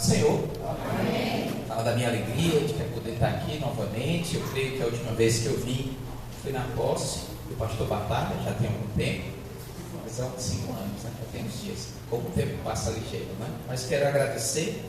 Senhor. Amém. Fala da minha alegria de poder estar aqui novamente. Eu creio que a última vez que eu vim foi na posse do pastor Batalha, já tem algum tempo, mas há uns 5 anos, né? Já tem uns dias. Como o tempo passa ligeiro, né? Mas quero agradecer.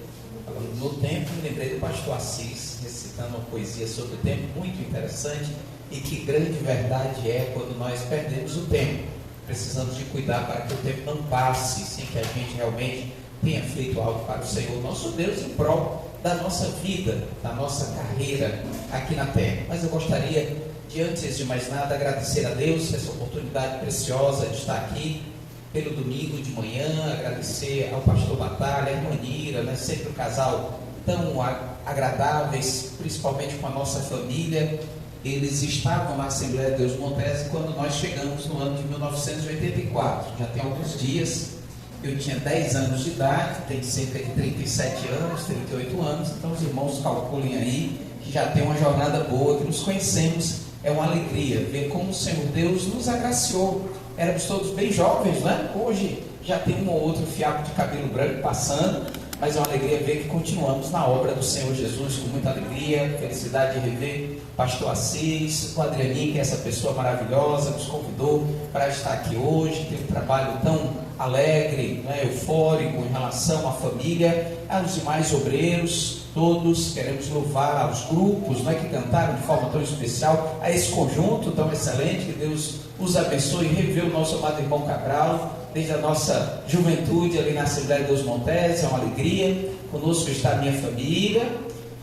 Falando no tempo, me lembrei do pastor Assis recitando uma poesia sobre o tempo muito interessante, e que grande verdade é quando nós perdemos o tempo. Precisamos de cuidar para que o tempo não passe sem que a gente realmente tenha feito algo para o Senhor, nosso Deus, em prol da nossa vida, da nossa carreira aqui na terra. Mas eu gostaria de, antes de mais nada, agradecer a Deus essa oportunidade preciosa de estar aqui pelo domingo de manhã, agradecer ao pastor Batalha, a irmã Nira, né? Sempre um casal tão agradáveis, principalmente com a nossa família. Eles estavam na Assembleia de Deus Montese quando nós chegamos no ano de 1984, já tem alguns dias. Eu tinha 10 anos de idade, tenho cerca de 37 anos, 38 anos, então os irmãos calculem aí que já tem uma jornada boa, que nos conhecemos. É uma alegria ver como o Senhor Deus nos agraciou. Éramos todos bem jovens, né? Hoje já tem um ou outro fiapo de cabelo branco passando, mas é uma alegria ver que continuamos na obra do Senhor Jesus com muita alegria, felicidade de rever pastor Assis, o Adrianinho, que é essa pessoa maravilhosa, nos convidou para estar aqui hoje, tem um trabalho tão alegre, né, eufórico em relação à família, aos demais obreiros, todos queremos louvar aos grupos, né, que cantaram de forma tão especial, a esse conjunto tão excelente, que Deus os abençoe e rever o nosso amado irmão Cabral, desde a nossa juventude ali na Assembleia de Deus Montese, é uma alegria. Conosco está a minha família,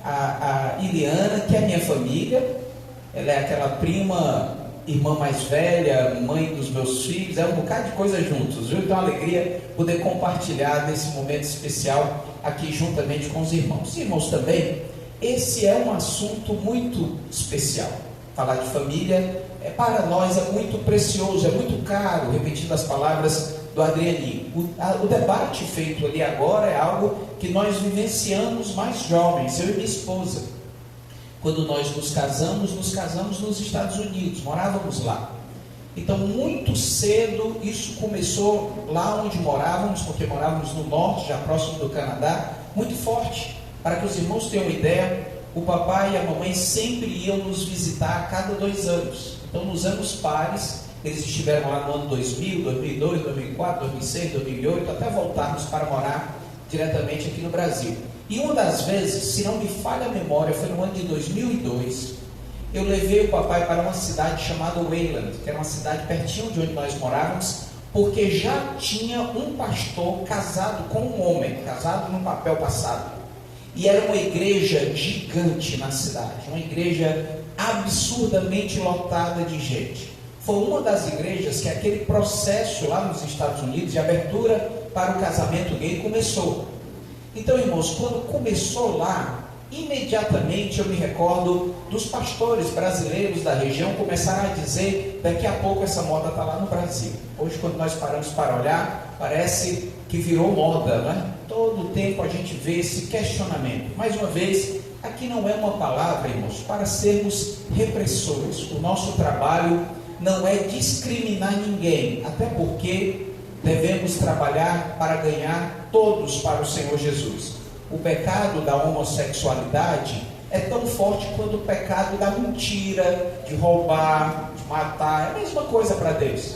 a Iliana, que é minha família, ela é aquela prima, irmã mais velha, mãe dos meus filhos, é um bocado de coisa juntos, viu? Então é uma alegria poder compartilhar desse momento especial aqui juntamente com os irmãos. Os irmãos também, esse é um assunto muito especial. Falar de família para nós é muito precioso, é muito caro, repetindo as palavras do Adrianinho. O debate feito ali agora é algo que nós vivenciamos mais jovens, eu e minha esposa. Quando nós nos casamos nos Estados Unidos, morávamos lá. Então, muito cedo, isso começou lá onde morávamos, porque morávamos no norte, já próximo do Canadá, muito forte. Para que os irmãos tenham uma ideia, o papai e a mamãe sempre iam nos visitar a cada 2 anos. Então, nos anos pares, eles estiveram lá no ano 2000, 2002, 2004, 2006, 2008, até voltarmos para morar diretamente aqui no Brasil. E uma das vezes, se não me falha a memória, foi no ano de 2002, eu levei o papai para uma cidade chamada Wayland, que era uma cidade pertinho de onde nós morávamos, porque já tinha um pastor casado com um homem, casado no papel passado. E era uma igreja gigante na cidade, uma igreja absurdamente lotada de gente. Foi uma das igrejas que aquele processo lá nos Estados Unidos de abertura para o casamento gay começou. Então, irmãos, quando começou lá, imediatamente eu me recordo dos pastores brasileiros da região começaram a dizer: daqui a pouco essa moda está lá no Brasil. Hoje, quando nós paramos para olhar, parece que virou moda, não é? Todo o tempo a gente vê esse questionamento. Mais uma vez, aqui não é uma palavra, irmãos, para sermos repressores. O nosso trabalho não é discriminar ninguém, até porque devemos trabalhar para ganhar todos para o Senhor Jesus. O pecado da homossexualidade é tão forte quanto o pecado da mentira, de roubar, de matar, é a mesma coisa para Deus.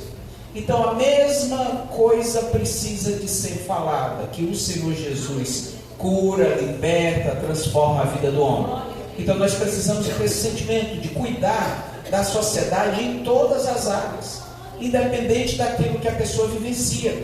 Então a mesma coisa precisa de ser falada, que o Senhor Jesus cura, liberta, transforma a vida do homem. Então nós precisamos ter esse sentimento de cuidar da sociedade em todas as áreas, independente daquilo que a pessoa vivencia.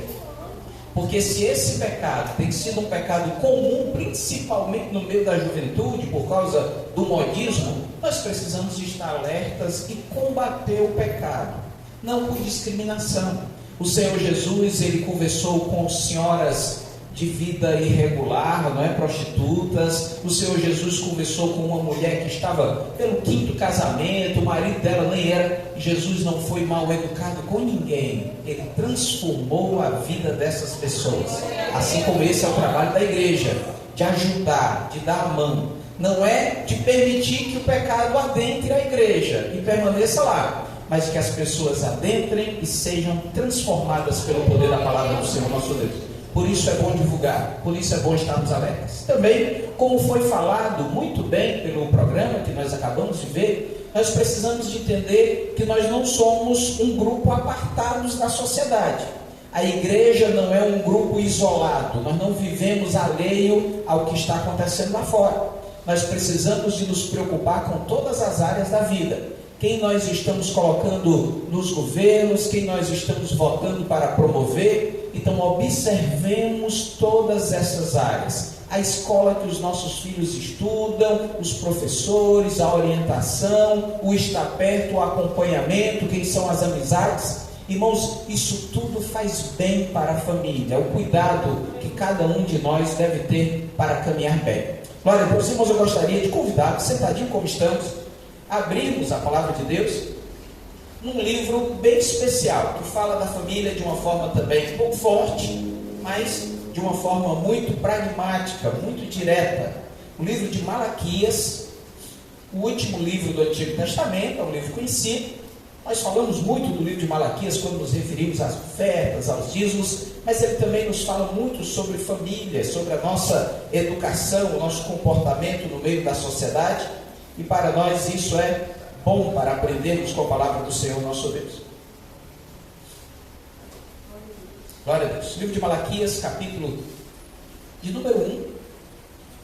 Porque se esse pecado tem sido um pecado comum, principalmente no meio da juventude, por causa do modismo, nós precisamos estar alertas e combater o pecado, não por discriminação. O Senhor Jesus, ele conversou com senhoras de vida irregular, não é? Prostitutas. O Senhor Jesus conversou com uma mulher que estava pelo 5º casamento, o marido dela nem era. Jesus não foi mal educado com ninguém, ele transformou a vida dessas pessoas. Assim como esse é o trabalho da igreja, de ajudar, de dar a mão. Não é de permitir que o pecado adentre a igreja e permaneça lá, mas que as pessoas adentrem e sejam transformadas pelo poder da palavra do Senhor nosso Deus. Por isso é bom divulgar, por isso é bom estarmos alertas. Também, como foi falado muito bem pelo programa que nós acabamos de ver, nós precisamos de entender que nós não somos um grupo apartados da sociedade. A igreja não é um grupo isolado, nós não vivemos alheio ao que está acontecendo lá fora. Nós precisamos de nos preocupar com todas as áreas da vida. Quem nós estamos colocando nos governos, quem nós estamos votando para promover. Então observemos todas essas áreas. A escola que os nossos filhos estudam, os professores, a orientação, o estar perto, o acompanhamento, quem são as amizades. Irmãos, isso tudo faz bem para a família, o cuidado que cada um de nós deve ter para caminhar bem. Glória a Deus. Irmãos, eu gostaria de convidar, sentadinho como estamos, a abrirmos a palavra de Deus num livro bem especial, que fala da família de uma forma também um pouco forte, mas de uma forma muito pragmática, muito direta. O livro de Malaquias, o último livro do Antigo Testamento, é um livro conhecido. Nós falamos muito do livro de Malaquias quando nos referimos às ofertas, aos dízimos, mas ele também nos fala muito sobre família, sobre a nossa educação, o nosso comportamento no meio da sociedade, e para nós isso é bom para aprendermos com a palavra do Senhor nosso Deus. Glória a Deus. Livro de Malaquias, capítulo de número 1,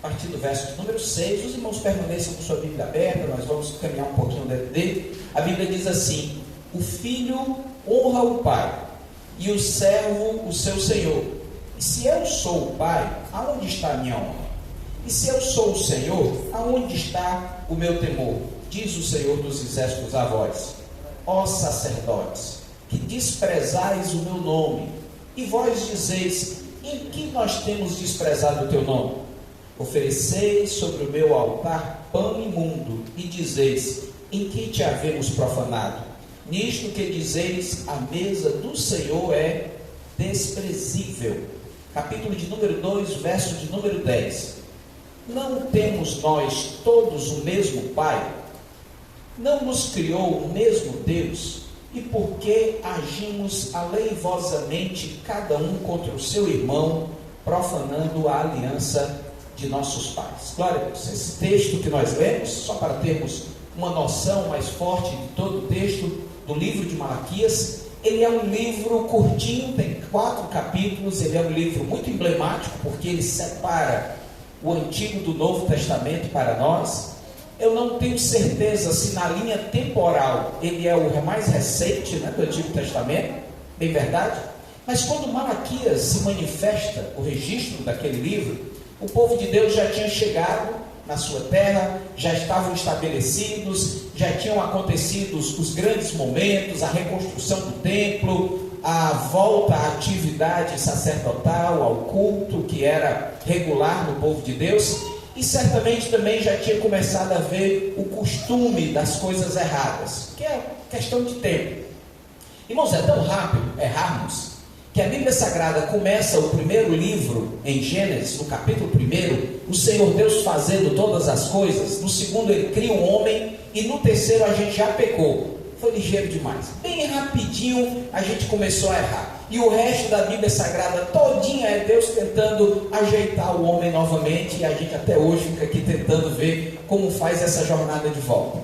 a partir do verso de número 6, os irmãos permaneçam com sua Bíblia aberta, nós vamos caminhar um pouquinho dentro dele. A Bíblia diz assim: o filho honra o pai, e o servo o seu senhor. E se eu sou o pai, aonde está a minha honra? E se eu sou o Senhor, aonde está o meu temor? Diz o Senhor dos exércitos a vós, ó sacerdotes, que desprezais o meu nome, e vós dizeis: em que nós temos desprezado o teu nome? Ofereceis sobre o meu altar pão imundo, e dizeis: em que te havemos profanado? Nisto que dizeis, a mesa do Senhor é desprezível. Capítulo de número 2, verso de número 10. Não temos nós todos o mesmo Pai? Não nos criou o mesmo Deus? E por que agimos aleivosamente cada um contra o seu irmão, profanando a aliança de nossos pais? Glória a Deus. Esse texto que nós lemos, só para termos uma noção mais forte de todo o texto do livro de Malaquias, ele é um livro curtinho, tem 4 capítulos, ele é um livro muito emblemático, porque ele separa o Antigo do Novo Testamento para nós. Eu não tenho certeza se na linha temporal ele é o mais recente, né, do Antigo Testamento, bem verdade, mas quando Malaquias se manifesta, o registro daquele livro, o povo de Deus já tinha chegado na sua terra, já estavam estabelecidos, já tinham acontecido os grandes momentos, a reconstrução do templo, a volta à atividade sacerdotal, ao culto que era regular no povo de Deus, e certamente também já tinha começado a ver o costume das coisas erradas, que é questão de tempo. Irmãos, é tão rápido errarmos, que a Bíblia Sagrada começa o primeiro livro, em Gênesis, no capítulo 1, o Senhor Deus fazendo todas as coisas, no segundo ele cria um homem, e no terceiro a gente já pecou. Foi ligeiro demais. Bem rapidinho a gente começou a errar. E o resto da Bíblia Sagrada todinha é Deus tentando ajeitar o homem novamente, e a gente até hoje fica aqui tentando ver como faz essa jornada de volta.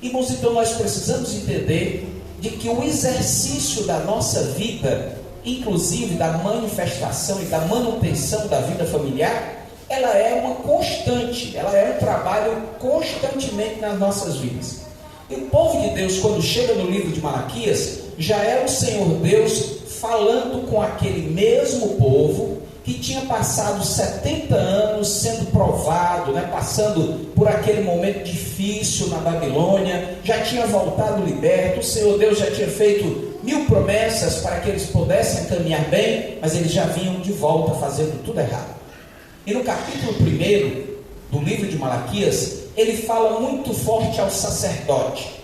Irmãos, então nós precisamos entender de que o exercício da nossa vida, inclusive da manifestação e da manutenção da vida familiar, ela é uma constante, ela é um trabalho constantemente nas nossas vidas. E o povo de Deus, quando chega no livro de Malaquias, já é o Senhor Deus falando com aquele mesmo povo que tinha passado 70 anos sendo provado, passando por aquele momento difícil na Babilônia, já tinha voltado liberto, o Senhor Deus já tinha feito 1000 promessas para que eles pudessem caminhar bem, mas eles já vinham de volta fazendo tudo errado. E no capítulo 1 do livro de Malaquias, ele fala muito forte ao sacerdote.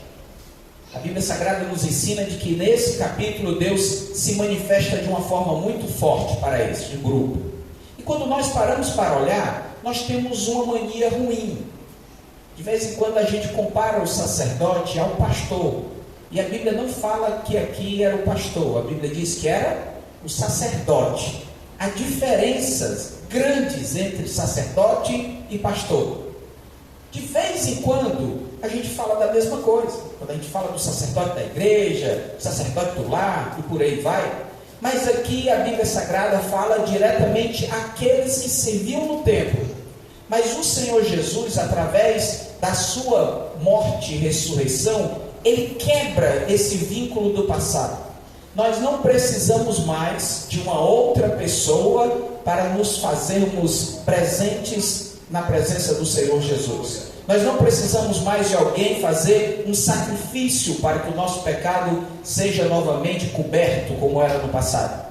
A Bíblia Sagrada nos ensina de que nesse capítulo Deus se manifesta de uma forma muito forte para esse grupo. E quando nós paramos para olhar, nós temos uma mania ruim. De vez em quando a gente compara o sacerdote ao pastor. E a Bíblia não fala que aqui era o pastor, a Bíblia diz que era o sacerdote. há diferenças grandes entre sacerdote e pastor. De vez em quando, a gente fala da mesma coisa. Quando a gente fala do sacerdote da igreja, sacerdote do lar, e por aí vai. Mas aqui a Bíblia Sagrada fala diretamente àqueles que serviam no templo. Mas o Senhor Jesus, através da sua morte e ressurreição, Ele quebra esse vínculo do passado. Nós não precisamos mais de uma outra pessoa para nos fazermos presentes na presença do Senhor Jesus. Nós não precisamos mais de alguém fazer um sacrifício para que o nosso pecado seja novamente coberto, como era no passado.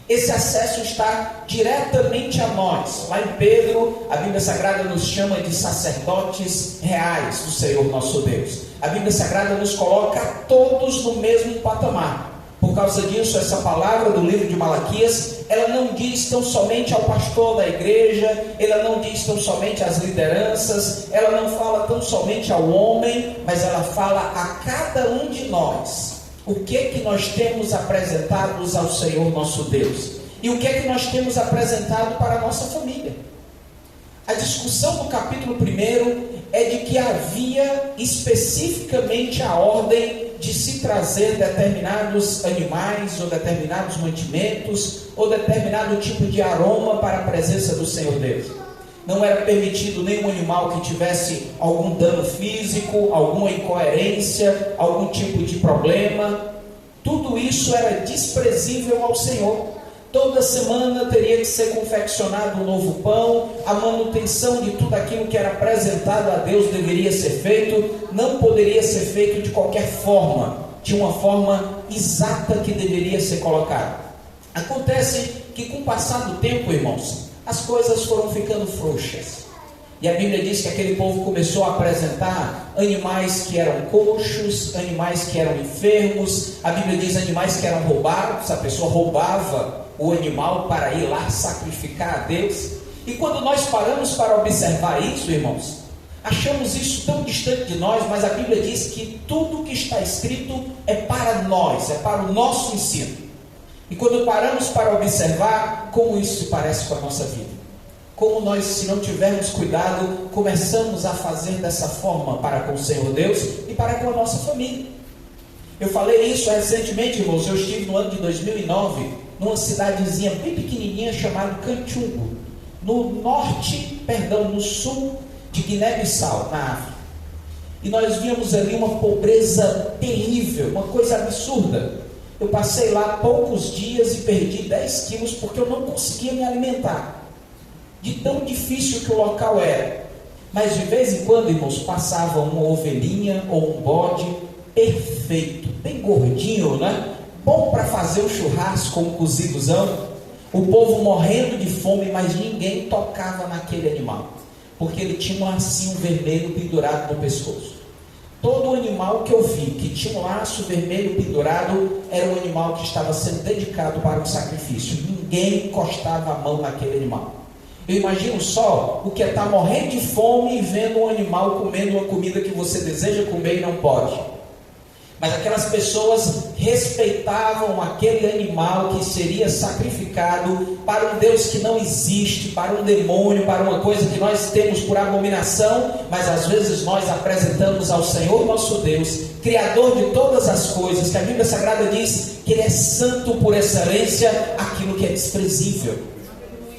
Esse acesso está diretamente a nós. Lá em Pedro, a Bíblia Sagrada nos chama de sacerdotes reais do Senhor nosso Deus. A Bíblia Sagrada nos coloca todos no mesmo patamar. Por causa disso, essa palavra do livro de Malaquias, ela não diz tão somente ao pastor da igreja, ela não diz tão somente às lideranças, ela não fala tão somente ao homem, mas ela fala a cada um de nós. O que nós temos apresentado ao Senhor nosso Deus? E o que nós temos apresentado para a nossa família? A discussão no capítulo 1 é de que havia especificamente a ordem de se trazer determinados animais, ou determinados mantimentos, ou determinado tipo de aroma para a presença do Senhor Deus. Não era permitido nenhum animal que tivesse algum dano físico, alguma incoerência, algum tipo de problema. Tudo isso era desprezível ao Senhor. Toda semana teria que ser confeccionado um novo pão, a manutenção de tudo aquilo que era apresentado a Deus deveria ser feito, não poderia ser feito de qualquer forma, de uma forma exata que deveria ser colocada. Acontece que com o passar do tempo, irmãos, as coisas foram ficando frouxas. E a Bíblia diz que aquele povo começou a apresentar animais que eram coxos, animais que eram enfermos. A Bíblia diz animais que eram roubados, a pessoa roubava o animal para ir lá sacrificar a Deus. E quando nós paramos para observar isso, irmãos, achamos isso tão distante de nós, mas a Bíblia diz que tudo que está escrito é para nós, é para o nosso ensino. E quando paramos para observar, como isso se parece com a nossa vida? Como nós, se não tivermos cuidado, começamos a fazer dessa forma para com o Senhor Deus e para com a nossa família. Eu falei isso recentemente, irmãos. Eu estive no ano de 2009, numa cidadezinha bem pequenininha chamada Canchungo, no sul de Guiné-Bissau, na África. E nós víamos ali uma pobreza terrível, uma coisa absurda. Eu passei lá poucos dias e perdi 10 quilos porque eu não conseguia me alimentar, de tão difícil que o local era. Mas de vez em quando, irmãos, passava uma ovelhinha ou um bode perfeito, bem gordinho, né? Bom para fazer um churrasco, um cozidozão. O povo morrendo de fome, mas ninguém tocava naquele animal, porque ele tinha um lacinho vermelho pendurado no pescoço. Todo animal que eu vi que tinha um laço vermelho pendurado era um animal que estava sendo dedicado para um sacrifício. Ninguém encostava a mão naquele animal. Eu imagino só o que é estar morrendo de fome e vendo um animal comendo uma comida que você deseja comer e não pode. Mas aquelas pessoas respeitavam aquele animal que seria sacrificado para um Deus que não existe, para um demônio, para uma coisa que nós temos por abominação, mas às vezes nós apresentamos ao Senhor nosso Deus, Criador de todas as coisas, que a Bíblia Sagrada diz que Ele é santo por excelência, aquilo que é desprezível.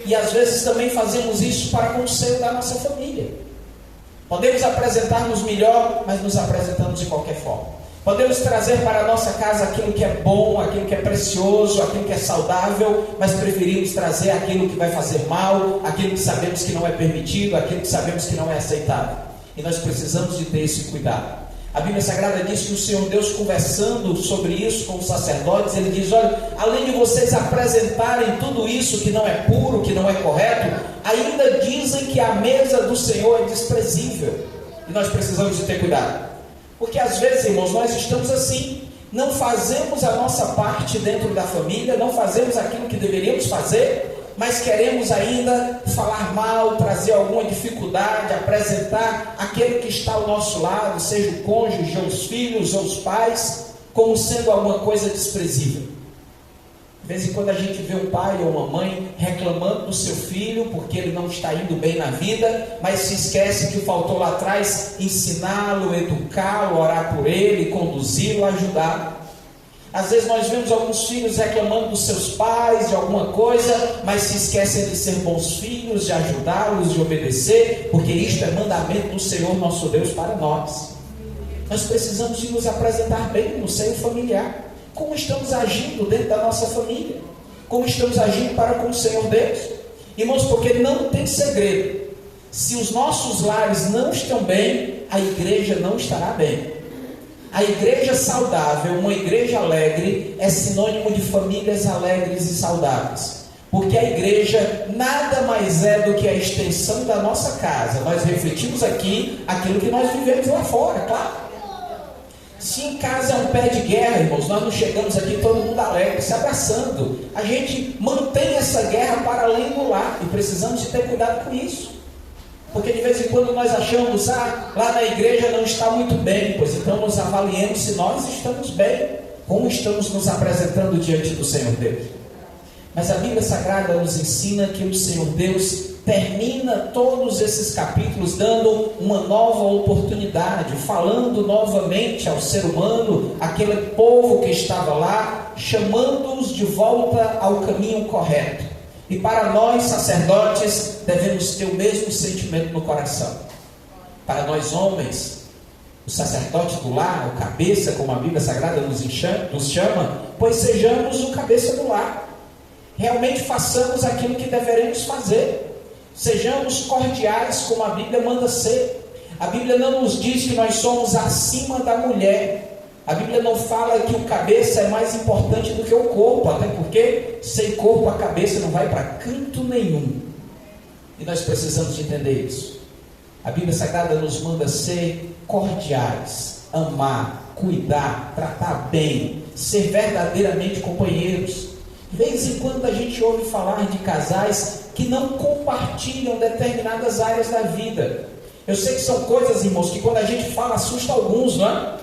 E às vezes também fazemos isso para com o seio da nossa família. Podemos apresentar-nos melhor, mas nos apresentamos de qualquer forma. Podemos trazer para a nossa casa aquilo que é bom, aquilo que é precioso, aquilo que é saudável, mas preferimos trazer aquilo que vai fazer mal, aquilo que sabemos que não é permitido, aquilo que sabemos que não é aceitável. E nós precisamos de ter esse cuidado. A Bíblia Sagrada diz que o Senhor Deus, conversando sobre isso com os sacerdotes, Ele diz: olha, além de vocês apresentarem tudo isso que não é puro, que não é correto, ainda dizem que a mesa do Senhor é desprezível. E nós precisamos de ter cuidado. Porque às vezes, irmãos, nós estamos assim, não fazemos a nossa parte dentro da família, não fazemos aquilo que deveríamos fazer, mas queremos ainda falar mal, trazer alguma dificuldade, apresentar aquele que está ao nosso lado, seja o cônjuge, ou os filhos, ou os pais, como sendo alguma coisa desprezível. De vez em quando a gente vê um pai ou uma mãe reclamando do seu filho porque ele não está indo bem na vida, mas se esquece que faltou lá atrás ensiná-lo, educá-lo, orar por ele, conduzi-lo, ajudá-lo. Às vezes nós vemos alguns filhos reclamando dos seus pais de alguma coisa, mas se esquecem de ser bons filhos, de ajudá-los, de obedecer, porque isto é mandamento do Senhor nosso Deus para nós. Nós precisamos de nos apresentar bem no seio familiar. Como estamos agindo dentro da nossa família? Como estamos agindo para com o Senhor Deus? Irmãos, porque não tem segredo. Se os nossos lares não estão bem, a igreja não estará bem. A igreja saudável, uma igreja alegre, é sinônimo de famílias alegres e saudáveis. Porque a igreja nada mais é do que a extensão da nossa casa. Nós refletimos aqui aquilo que nós vivemos lá fora, claro. Se em casa é um pé de guerra, irmãos, nós não chegamos aqui todo mundo alegre, se abraçando. A gente mantém essa guerra para além do lar e precisamos de ter cuidado com isso. Porque de vez em quando nós achamos, lá na igreja não está muito bem, pois então nos avaliemos se nós estamos bem, como estamos nos apresentando diante do Senhor Deus. Mas a Bíblia Sagrada nos ensina que o Senhor Deus termina todos esses capítulos dando uma nova oportunidade, falando novamente ao ser humano, aquele povo que estava lá, chamando-os de volta ao caminho correto. E para nós, sacerdotes, devemos ter o mesmo sentimento no coração. Para nós, homens, o sacerdote do lar, o cabeça, como a Bíblia Sagrada nos chama, pois sejamos o cabeça do lar. Realmente façamos aquilo que deveremos fazer. Sejamos cordiais, como a Bíblia manda ser. A Bíblia não nos diz que nós somos acima da mulher. A Bíblia não fala que o cabeça é mais importante do que o corpo, até porque sem corpo a cabeça não vai para canto nenhum. E nós precisamos de entender isso. A Bíblia Sagrada nos manda ser cordiais, amar, cuidar, tratar bem, ser verdadeiramente companheiros. De vez em quando a gente ouve falar de casais que não compartilham determinadas áreas da vida. Eu sei que são coisas, irmãos, que quando a gente fala assusta alguns, não é?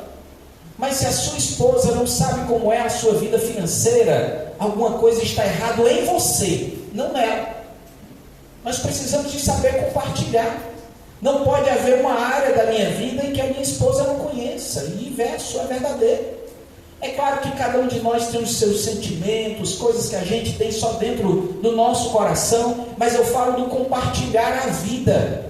Mas se a sua esposa não sabe como é a sua vida financeira, alguma coisa está errada em você, não nela. Nós precisamos de saber compartilhar. Não pode haver uma área da minha vida em que a minha esposa não conheça, e inverso é verdadeiro. É claro que cada um de nós tem os seus sentimentos, coisas que a gente tem só dentro do nosso coração, mas eu falo do compartilhar a vida.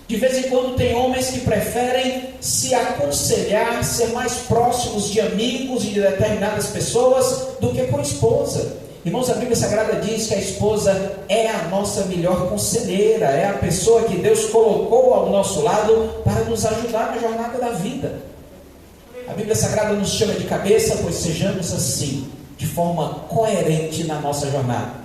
De vez em quando tem homens que preferem se aconselhar, ser mais próximos de amigos e de determinadas pessoas do que com a esposa. Irmãos, a Bíblia Sagrada diz que a esposa é a nossa melhor conselheira, é a pessoa que Deus colocou ao nosso lado para nos ajudar na jornada da vida. A Bíblia Sagrada nos chama de cabeça, pois sejamos assim, de forma coerente na nossa jornada.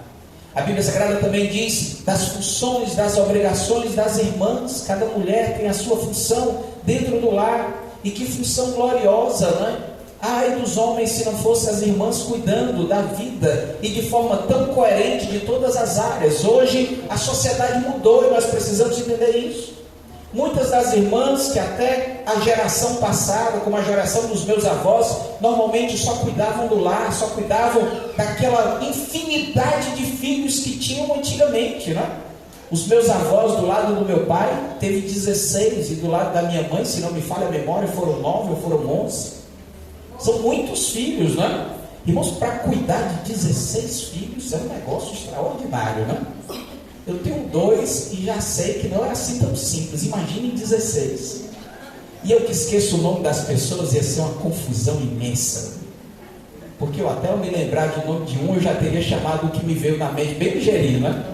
A Bíblia Sagrada também diz das funções, das obrigações das irmãs. Cada mulher tem a sua função dentro do lar. E que função gloriosa, né? Ai dos homens se não fossem as irmãs cuidando da vida e de forma tão coerente de todas as áreas. Hoje a sociedade mudou e nós precisamos entender isso. Muitas das irmãs que até a geração passada, como a geração dos meus avós, normalmente só cuidavam do lar, só cuidavam daquela infinidade de filhos que tinham antigamente, né? Os meus avós do lado do meu pai teve 16 e do lado da minha mãe, se não me falha a memória, foram 9 ou foram 11. São muitos filhos, né? Irmãos, para cuidar de 16 filhos é um negócio extraordinário, né? Eu tenho 2 e já sei que não é assim tão simples. Imagine 16. E eu que esqueço o nome das pessoas, ia ser uma confusão imensa. Porque eu até me lembrar do nome de um, eu já teria chamado o que me veio na mente, bem ligeirinho, né?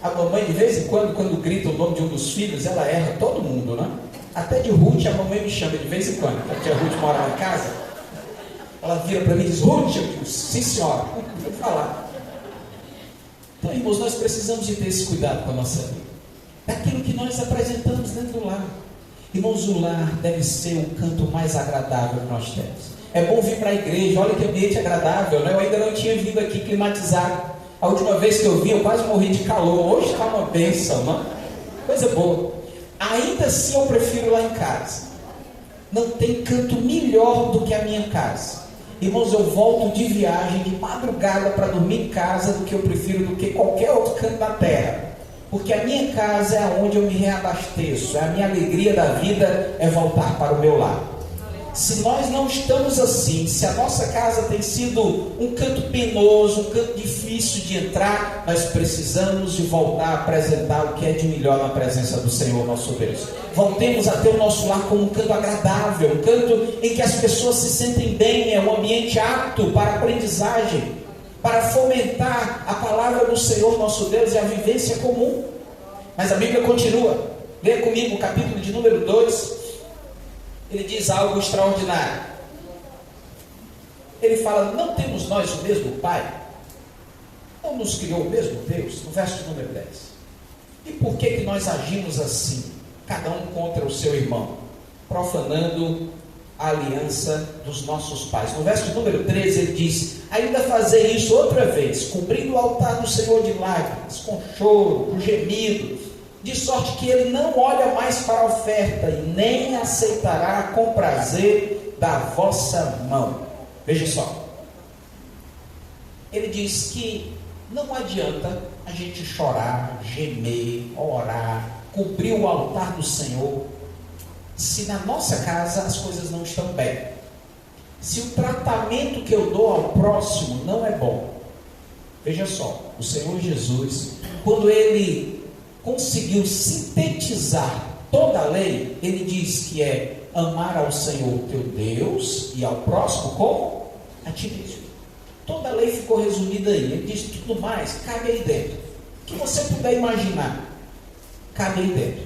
A mamãe, de vez em quando grita o nome de um dos filhos, ela erra todo mundo, né? Até de Ruth, a mamãe me chama de vez em quando, porque a Ruth mora lá em casa. Ela vira para mim e diz: Ruth, eu digo, sim senhora, vou falar. Então, irmãos, nós precisamos de ter esse cuidado com a nossa vida, daquilo que nós apresentamos dentro do lar. Irmãos, o lar deve ser o canto mais agradável que nós temos. É bom vir para a igreja, olha que ambiente agradável, né? Eu ainda não tinha vindo aqui climatizado. A última vez que eu vim, eu quase morri de calor. Hoje está uma bênção, não? Coisa boa. Ainda assim eu prefiro lá em casa. Não tem canto melhor do que a minha casa. Irmãos, eu volto de viagem de madrugada para dormir em casa do que eu prefiro do que qualquer outro canto da terra. Porque a minha casa é onde eu me reabasteço, a minha alegria da vida é voltar para o meu lar. Se nós não estamos assim, se a nossa casa tem sido um canto penoso, um canto difícil de entrar, nós precisamos de voltar a apresentar o que é de melhor na presença do Senhor nosso Deus. Voltemos a ter o nosso lar como um canto agradável, um canto em que as pessoas se sentem bem, é um ambiente apto para aprendizagem, para fomentar a palavra do Senhor nosso Deus e a vivência comum. Mas a Bíblia continua. Leia comigo o capítulo de número 2. Ele diz algo extraordinário. Ele fala: não temos nós o mesmo Pai? Não nos criou o mesmo Deus? No verso de número 10. E por que nós agimos assim, cada um contra o seu irmão, profanando a aliança dos nossos pais? No verso de número 13 ele diz: ainda fazer isso outra vez, cobrindo o altar do Senhor de lágrimas, com choro, com gemido, de sorte que ele não olha mais para a oferta e nem aceitará com prazer da vossa mão. Veja só, ele diz que não adianta a gente chorar, gemer, orar, cobrir o altar do Senhor, se na nossa casa as coisas não estão bem, se o tratamento que eu dou ao próximo não é bom. Veja só, o Senhor Jesus, quando ele conseguiu sintetizar toda a lei, ele diz que é amar ao Senhor teu Deus e ao próximo como a ti mesmo. Toda a lei ficou resumida aí. Ele diz: tudo mais cabe aí dentro. O que você puder imaginar, cabe aí dentro.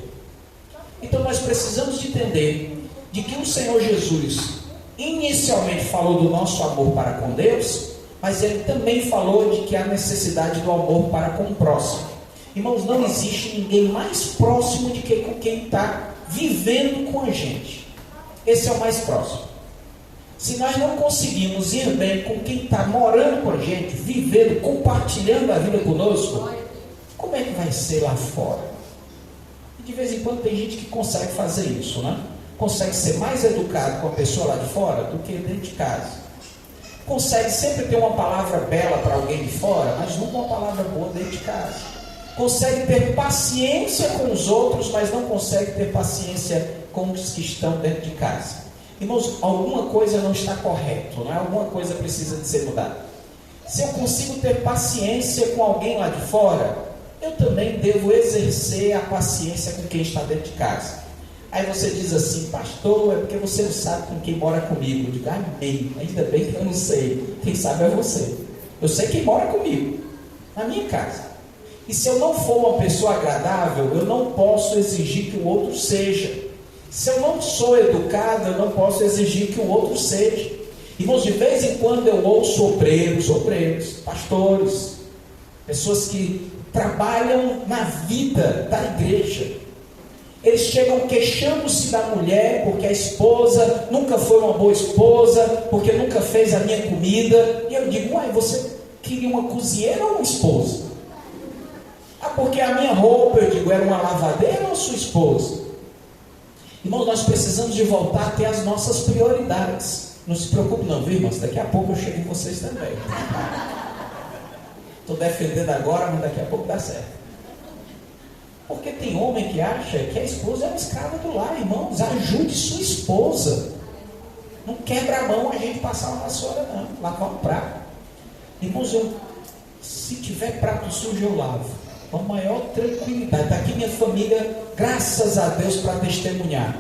Então nós precisamos de entender de que o Senhor Jesus inicialmente falou do nosso amor para com Deus, mas ele também falou de que há necessidade do amor para com o próximo. Irmãos, não existe ninguém mais próximo de que com quem está vivendo com a gente. Esse é o mais próximo. Se nós não conseguimos ir bem com quem está morando com a gente, vivendo, compartilhando a vida conosco, como é que vai ser lá fora? E de vez em quando tem gente que consegue fazer isso, né? Consegue ser mais educado com a pessoa lá de fora do que dentro de casa. Consegue sempre ter uma palavra bela para alguém de fora, mas nunca uma palavra boa dentro de casa. Consegue ter paciência com os outros, mas não consegue ter paciência com os que estão dentro de casa. Irmãos, alguma coisa não está correta, não é? Alguma coisa precisa de ser mudada. Se eu consigo ter paciência com alguém lá de fora, eu também devo exercer a paciência com quem está dentro de casa. Aí você diz assim: pastor, é porque você não sabe com quem mora comigo. Eu digo: amém, ainda bem que eu não sei. Quem sabe é você. Eu sei quem mora comigo, na minha casa. E se eu não for uma pessoa agradável, eu não posso exigir que o outro seja. Se eu não sou educado, eu não posso exigir que o outro seja. Irmãos, de vez em quando eu ouço obreiros, pastores, pessoas que trabalham na vida da igreja. Eles chegam queixando-se da mulher, porque a esposa nunca foi uma boa esposa, porque nunca fez a minha comida. E eu digo: uai, você queria uma cozinheira ou uma esposa? Ah, porque a minha roupa, eu digo, era uma lavadeira ou sua esposa? Irmão, nós precisamos de voltar a ter as nossas prioridades. Não se preocupe não, viu, irmãos? Daqui a pouco eu chego em vocês também. Estou defendendo agora, mas daqui a pouco dá certo. Porque tem homem que acha que a esposa é uma escrava do lar. Irmãos, ajude sua esposa. Não quebra a mão a gente passar uma vassoura, não. Lavar um prato. Irmãos, se tiver prato sujo, eu lavo. Com maior tranquilidade. Está aqui minha família, graças a Deus, para testemunhar.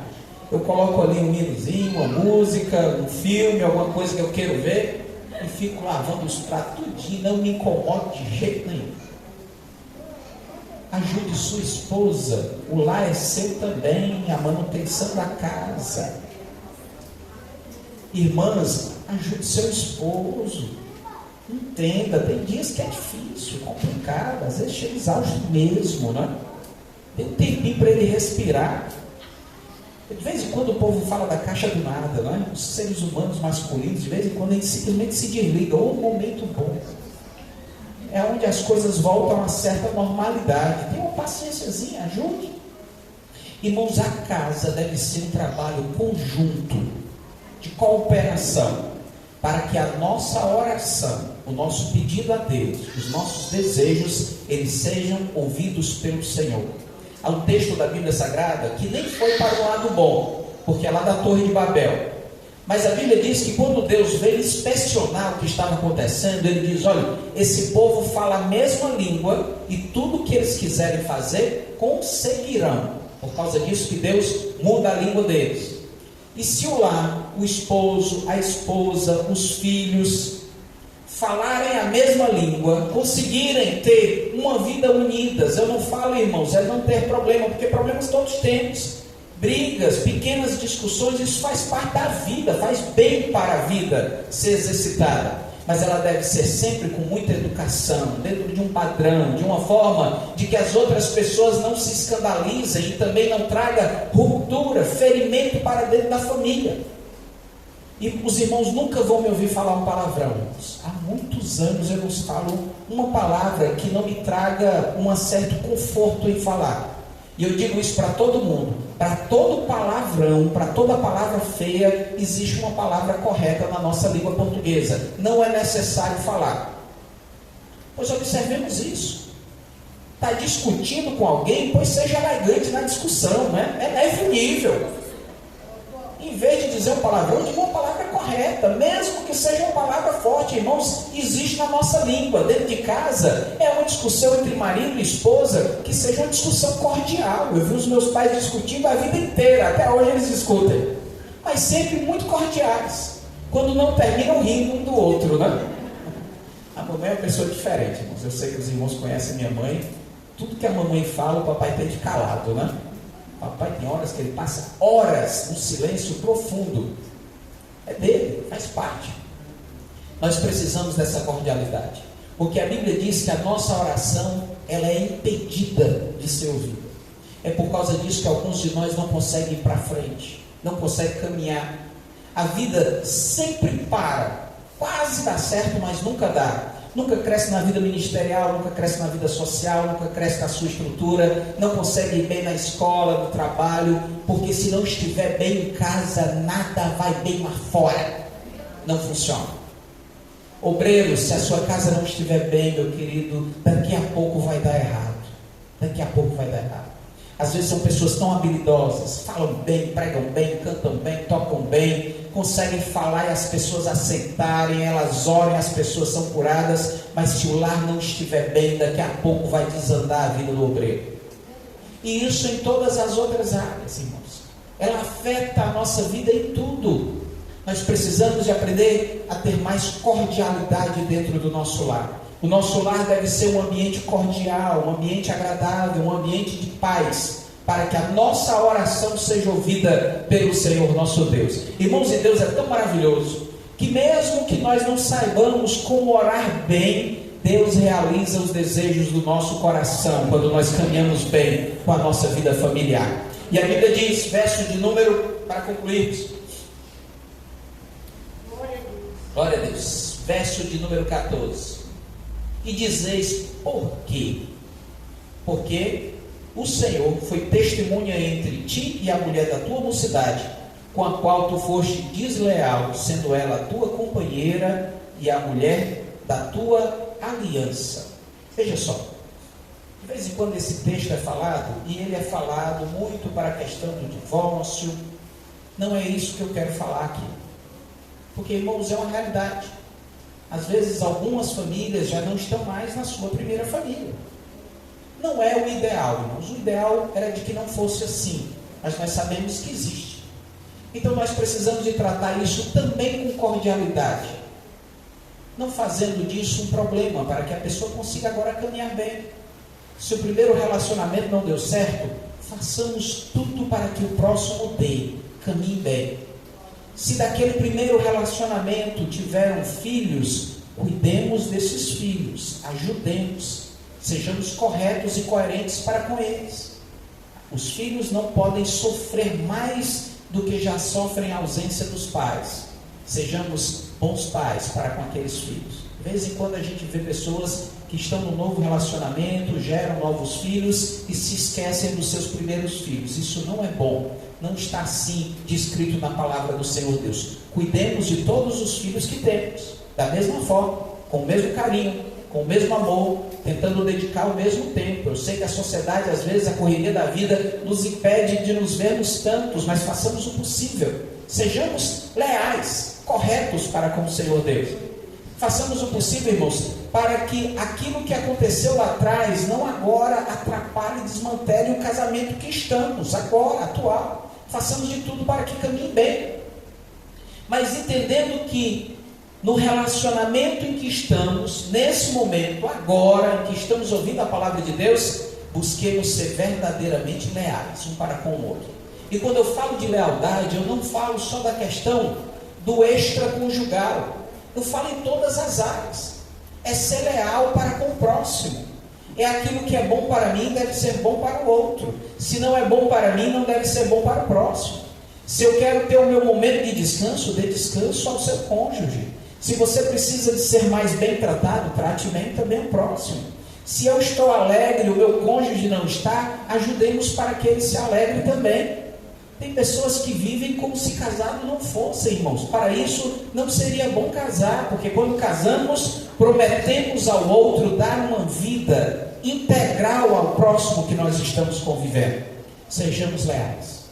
Eu coloco ali um hinozinho, uma música, um filme, alguma coisa que eu quero ver, e fico lavando os pratos tudinho, não me incomodo de jeito nenhum. Ajude sua esposa, o lar é seu também, a manutenção da casa. Irmãs, ajude seu esposo. Entenda, tem dias que é difícil, complicado, às vezes chega exausto mesmo, né? Tem um tempinho para ele respirar. De vez em quando o povo fala da caixa do nada, né? Os seres humanos masculinos, de vez em quando eles simplesmente se desligam. Um momento bom é onde as coisas voltam a uma certa normalidade. Tem uma paciênciazinha, ajude. Irmãos, a casa deve ser um trabalho conjunto, de cooperação. para que a nossa oração, o nosso pedido a Deus, os nossos desejos, eles sejam ouvidos pelo Senhor. Há um texto da Bíblia Sagrada que nem foi para o lado bom, porque é lá da Torre de Babel. Mas a Bíblia diz que quando Deus veio inspecionar o que estava acontecendo, Ele diz: olha, esse povo fala a mesma língua e tudo que eles quiserem fazer, conseguirão. Por causa disso que Deus muda a língua deles. E se o lar, o esposo, a esposa, os filhos falarem a mesma língua, conseguirem ter uma vida unidas, eu não falo, irmãos, é não ter problema, porque problemas todos temos. Brigas, pequenas discussões, isso faz parte da vida, faz bem para a vida ser exercitada. Mas ela deve ser sempre com muita educação, dentro de um padrão, de uma forma de que as outras pessoas não se escandalizem e também não traga ruptura, ferimento para dentro da família. E os irmãos nunca vão me ouvir falar um palavrão, irmãos. Há muitos anos eu não falo uma palavra que não me traga um certo conforto em falar. E eu digo isso para todo mundo. Para todo palavrão, para toda palavra feia, existe uma palavra correta na nossa língua portuguesa. Não é necessário falar. Pois observemos isso. Está discutindo com alguém, pois seja elegante na discussão, né? É leve nível. Em vez de dizer um palavrão, diga uma palavra correta, mesmo que seja uma palavra forte. Irmãos, existe na nossa língua. Dentro de casa, é uma discussão entre marido e esposa, que seja uma discussão cordial. Eu vi os meus pais discutindo a vida inteira, até hoje eles discutem, mas sempre muito cordiais, quando não terminam rindo um do outro, né? A mamãe é uma pessoa diferente, irmãos. Eu sei que os irmãos conhecem minha mãe. Tudo que a mamãe fala, o papai tem de calado, né? Papai tem horas que ele passa horas no silêncio profundo. É dele, faz parte. Nós precisamos dessa cordialidade, porque a Bíblia diz que a nossa oração, ela é impedida de ser ouvida. É por causa disso que alguns de nós não conseguem ir para frente, não conseguem caminhar. A vida sempre para, quase dá certo, mas nunca dá. Nunca cresce na vida ministerial, nunca cresce na vida social, nunca cresce na sua estrutura, não consegue ir bem na escola, no trabalho, porque se não estiver bem em casa, nada vai bem lá fora. Não funciona. Obreiros, se a sua casa não estiver bem, meu querido, daqui a pouco vai dar errado. Daqui a pouco vai dar errado. Às vezes são pessoas tão habilidosas, falam bem, pregam bem, cantam bem, tocam bem, conseguem falar e as pessoas aceitarem, elas orem, as pessoas são curadas, mas se o lar não estiver bem, daqui a pouco vai desandar a vida do obreiro. E isso em todas as outras áreas, irmãos. Ela afeta a nossa vida em tudo. Nós precisamos de aprender a ter mais cordialidade dentro do nosso lar. O nosso lar deve ser um ambiente cordial, um ambiente agradável, um ambiente de paz, para que a nossa oração seja ouvida pelo Senhor nosso Deus. Irmãos, e Deus é tão maravilhoso, que mesmo que nós não saibamos como orar bem, Deus realiza os desejos do nosso coração, quando nós caminhamos bem com a nossa vida familiar. E a Bíblia diz, verso de número, para concluirmos. Glória a Deus. Verso de número 14. E dizeis, por quê? Porque o Senhor foi testemunha entre ti e a mulher da tua mocidade, com a qual tu foste desleal, sendo ela a tua companheira e a mulher da tua aliança. Veja só, de vez em quando esse texto é falado, e ele é falado muito para a questão do divórcio. Não é isso que eu quero falar aqui, porque, irmãos, é uma realidade. Às vezes algumas famílias já não estão mais na sua primeira família. Não é o ideal, irmãos. O ideal era de que não fosse assim, mas nós sabemos que existe. Então nós precisamos de tratar isso também com cordialidade, não fazendo disso um problema, para que a pessoa consiga agora caminhar bem. Se o primeiro relacionamento não deu certo, façamos tudo para que o próximo caminhe bem. Se daquele primeiro relacionamento tiveram filhos, cuidemos desses filhos, ajudemos, sejamos corretos e coerentes para com eles. Os filhos não podem sofrer mais do que já sofrem a ausência dos pais. Sejamos bons pais para com aqueles filhos. De vez em quando a gente vê pessoas que estão no novo relacionamento, geram novos filhos e se esquecem dos seus primeiros filhos. Isso não é bom. Não está assim descrito na palavra do Senhor Deus. Cuidemos de todos os filhos que temos, da mesma forma, com o mesmo carinho, com o mesmo amor, tentando dedicar o mesmo tempo. Eu sei que a sociedade, às vezes, a correria da vida nos impede de nos vermos tantos, mas façamos o possível. Sejamos leais, corretos para com o Senhor Deus. Façamos o possível, irmãos, para que aquilo que aconteceu lá atrás, não agora atrapalhe e desmantele o casamento que estamos, agora, atual. Façamos de tudo para que caminhe bem. Mas entendendo que no relacionamento em que estamos, nesse momento, agora, em que estamos ouvindo a palavra de Deus, busquemos ser verdadeiramente leais um para com o outro. E quando eu falo de lealdade, eu não falo só da questão do extraconjugal. Eu falo em todas as áreas. É ser leal para com o próximo. É aquilo que é bom para mim, deve ser bom para o outro. Se não é bom para mim, não deve ser bom para o próximo. Se eu quero ter o meu momento de descanso, dê descanso ao seu cônjuge. Se você precisa de ser mais bem tratado, trate bem também o próximo. Se eu estou alegre e o meu cônjuge não está, ajudemos para que ele se alegre também. Tem pessoas que vivem como se casado não fosse, irmãos. Para isso, não seria bom casar, porque quando casamos, prometemos ao outro dar uma vida integral ao próximo que nós estamos convivendo. Sejamos leais.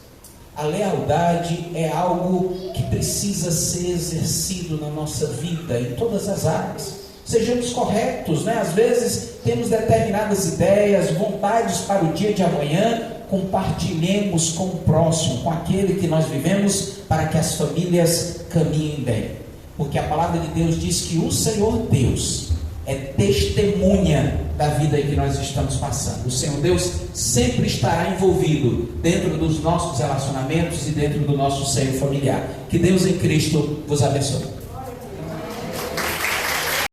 A lealdade é algo que precisa ser exercido na nossa vida, em todas as áreas. Sejamos corretos, né? Às vezes temos determinadas ideias, vontades para o dia de amanhã. Compartilhemos com o próximo, com aquele que nós vivemos, para que as famílias caminhem bem. Porque a palavra de Deus diz que o Senhor Deus é testemunha da vida em que nós estamos passando. O Senhor Deus sempre estará envolvido dentro dos nossos relacionamentos e dentro do nosso seio familiar. Que Deus em Cristo vos abençoe.